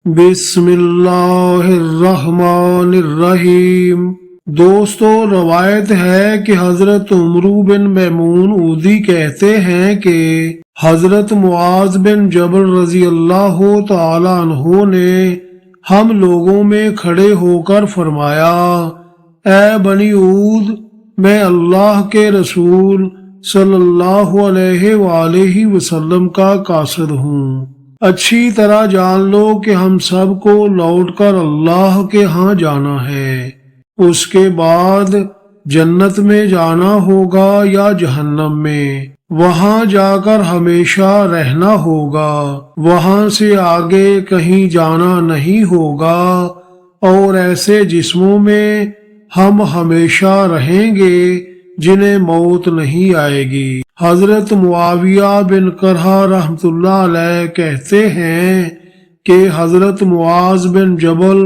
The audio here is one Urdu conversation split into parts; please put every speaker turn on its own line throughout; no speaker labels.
بسم اللہ الرحمن الرحیم۔ دوستو، روایت ہے کہ حضرت عمرو بن میمون اودی کہتے ہیں کہ حضرت معاذ بن جبل رضی اللہ تعالی عنہ نے ہم لوگوں میں کھڑے ہو کر فرمایا، اے بنی عود، میں اللہ کے رسول صلی اللہ علیہ وآلہ وسلم کا قاصد ہوں۔ اچھی طرح جان لو کہ ہم سب کو لوٹ کر اللہ کے ہاں جانا ہے۔ اس کے بعد جنت میں جانا ہوگا یا جہنم میں، وہاں جا کر ہمیشہ رہنا ہوگا، وہاں سے آگے کہیں جانا نہیں ہوگا، اور ایسے جسموں میں ہم ہمیشہ رہیں گے جنہیں موت نہیں آئے گی۔ حضرت معاویہ بن کرہ رحمۃ اللہ علیہ کہتے ہیں کہ حضرت معاذ بن جبل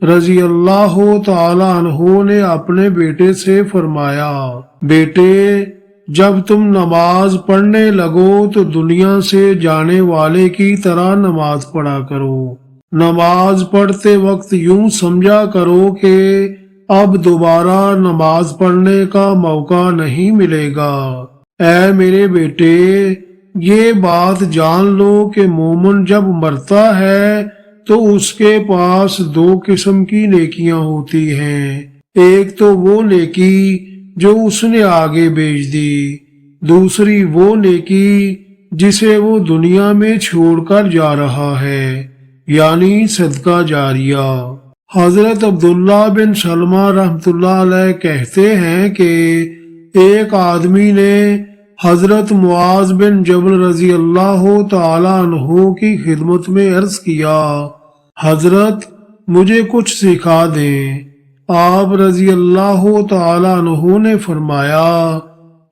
رضی اللہ تعالی عنہ نے اپنے بیٹے سے فرمایا، بیٹے، جب تم نماز پڑھنے لگو تو دنیا سے جانے والے کی طرح نماز پڑھا کرو۔ نماز پڑھتے وقت یوں سمجھا کرو کہ اب دوبارہ نماز پڑھنے کا موقع نہیں ملے گا۔ اے میرے بیٹے، یہ بات جان لو کہ مومن جب مرتا ہے تو اس کے پاس دو قسم کی نیکیاں ہوتی ہیں۔ ایک تو وہ نیکی جو اس نے آگے بھیج دی، دوسری وہ نیکی جسے وہ دنیا میں چھوڑ کر جا رہا ہے، یعنی صدقہ جاریہ۔ حضرت عبداللہ بن سلمہ رحمۃ اللہ علیہ کہتے ہیں کہ ایک آدمی نے حضرت معاذ بن جبل رضی اللہ تعالی عنہ کی خدمت میں عرض کیا، حضرت مجھے کچھ سکھا دیں۔ آپ رضی اللہ تعالی عنہ نے فرمایا،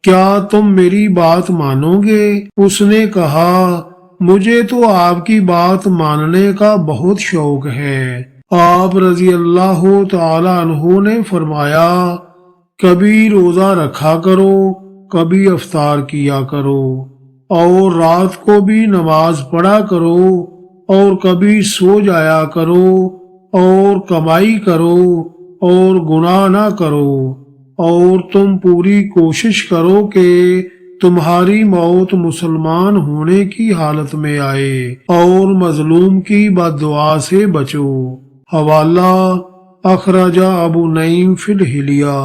کیا تم میری بات مانو گے؟ اس نے کہا، مجھے تو آپ کی بات ماننے کا بہت شوق ہے۔ آپ رضی اللہ تعالی عنہ نے فرمایا، کبھی روزہ رکھا کرو، کبھی افطار کیا کرو، اور رات کو بھی نماز پڑھا کرو، اور کبھی سو جایا کرو، اور کمائی کرو اور گناہ نہ کرو، اور تم پوری کوشش کرو کہ تمہاری موت مسلمان ہونے کی حالت میں آئے، اور مظلوم کی بد دعا سے بچو۔ حوالہ اخرجہ ابو نعیم فی الحلیہ۔